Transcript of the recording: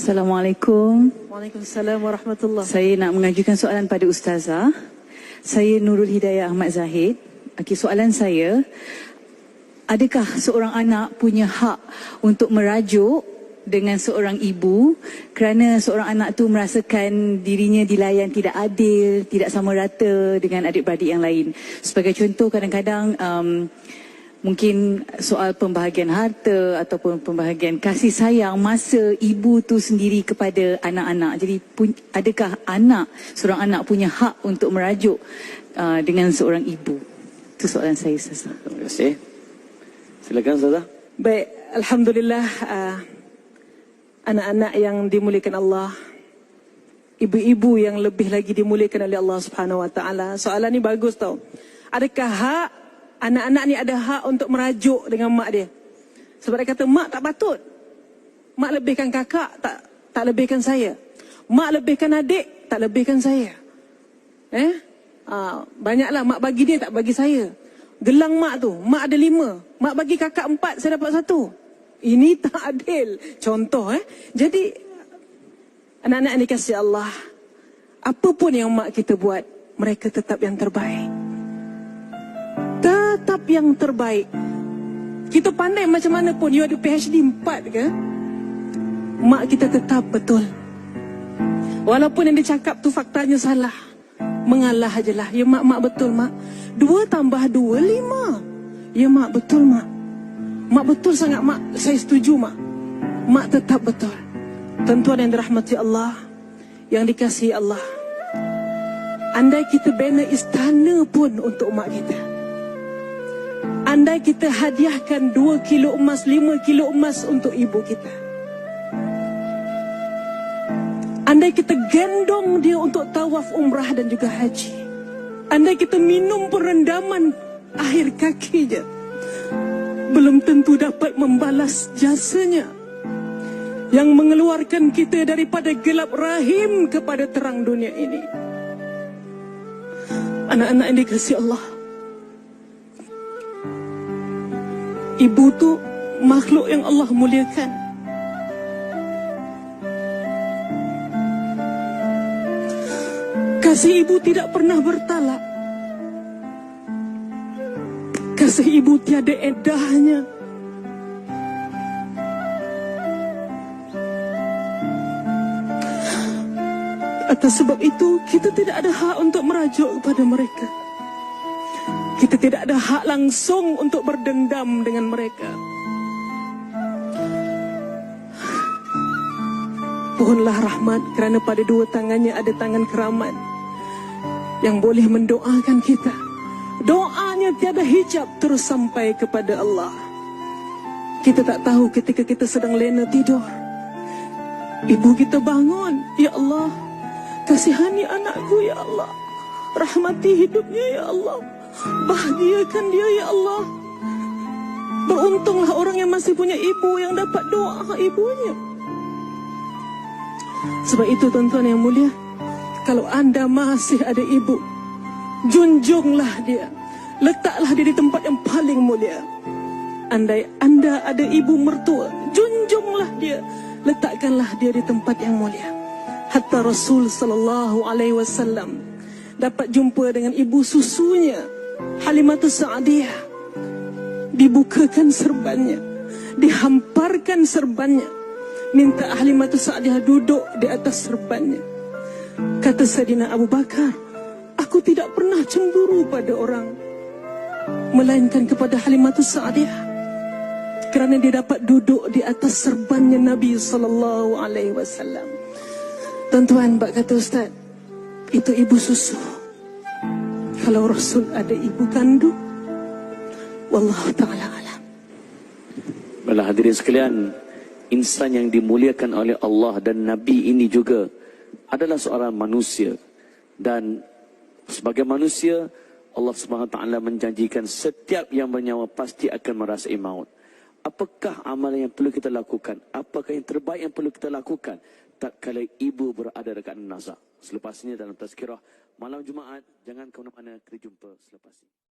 Assalamualaikum. Waalaikumsalam warahmatullahi. Saya nak mengajukan soalan pada Ustazah. Saya Nurul Hidayah Ahmad Zahid. Okey, soalan saya, adakah seorang anak punya hak untuk merajuk dengan seorang ibu kerana seorang anak tu merasakan dirinya dilayan tidak adil, tidak sama rata dengan adik-beradik yang lain? Sebagai contoh, kadang-kadang mungkin soal pembahagian harta ataupun pembahagian kasih sayang masa ibu tu sendiri kepada anak-anak. Jadi adakah seorang anak punya hak untuk merajuk dengan seorang ibu? Itu soalan saya, Ustazah. Terima kasih. Silakan, Ustazah. Baik, alhamdulillah, anak-anak yang dimuliakan Allah, ibu-ibu yang lebih lagi dimuliakan oleh Allah Subhanahu Wa Taala. Soalan ni bagus tau. Adakah hak anak-anak ni ada hak untuk merajuk dengan mak dia? Sebab dia kata, mak tak patut. Mak lebihkan kakak, tak lebihkan saya. Mak lebihkan adik, tak lebihkan saya. Banyaklah mak bagi dia, tak bagi saya. Gelang mak tu, mak ada 5. Mak bagi kakak 4, saya dapat 1. Ini tak adil. Contoh, Jadi, anak-anak yang dikasihi Allah, apapun yang mak kita buat, mereka tetap yang terbaik. Tetap yang terbaik. Kita pandai macam mana pun, you ada PhD 4 ke, mak kita tetap betul. Walaupun yang dia cakap tu faktanya salah, mengalah ajalah. Ya mak, mak betul mak. 2 tambah 2, 5. Ya mak betul mak. Mak betul sangat mak. Saya setuju mak. Mak tetap betul. Tuan-tuan yang dirahmati Allah, yang dikasihi Allah, andai kita bina istana pun untuk mak kita, andai kita hadiahkan 2 kilo emas, 5 kilo emas untuk ibu kita, andai kita gendong dia untuk tawaf umrah dan juga haji, andai kita minum perendaman air kakinya, belum tentu dapat membalas jasanya yang mengeluarkan kita daripada gelap rahim kepada terang dunia ini. Anak-anak yang dikasihi Allah, ibu tu makhluk yang Allah muliakan. Kasih ibu tidak pernah bertalak. Kasih ibu tiada edahnya. Atas sebab itu, kita tidak ada hak untuk merajuk kepada mereka. Kita tidak ada hak langsung untuk berdendam dengan mereka. Pohonlah rahmat kerana pada 2 tangannya ada tangan keramat yang boleh mendoakan kita. Doanya tiada hijab terus sampai kepada Allah. Kita tak tahu ketika kita sedang lena tidur, ibu kita bangun, ya Allah, kasihani anakku ya Allah, rahmati hidupnya ya Allah, bahagiakan dia ya Allah. Beruntunglah orang yang masih punya ibu, yang dapat doa ibunya. Sebab itu tuan-tuan yang mulia, kalau anda masih ada ibu, junjunglah dia, letaklah dia di tempat yang paling mulia. Andai anda ada ibu mertua, junjunglah dia, letakkanlah dia di tempat yang mulia. Hatta Rasul sallallahu alaihi wasallam dapat jumpa dengan ibu susunya, Halimatus Sa'diyah. Dibukakan serbannya, dihamparkan serbannya, minta Halimatus Sa'diyah duduk di atas serbannya. Kata Sayyidina Abu Bakar, aku tidak pernah cemburu pada orang, melainkan kepada Halimatus Sa'diyah, kerana dia dapat duduk di atas serbannya Nabi sallallahu alaihi wasallam. Tuan-tuan, bak kata Ustaz, itu ibu susu. Kalau Rasul ada ibu kandung, wallahu ta'ala alam. Baiklah hadirin sekalian, insan yang dimuliakan oleh Allah dan Nabi ini juga adalah seorang manusia. Dan sebagai manusia, Allah SWT menjanjikan setiap yang bernyawa pasti akan merasai maut. Apakah amalan yang perlu kita lakukan? Apakah yang terbaik yang perlu kita lakukan tatkala ibu berada dekat nazak? Selepas ini dalam tazkirah malam Jumaat, jangan ke mana-mana, kita jumpa selepas ini.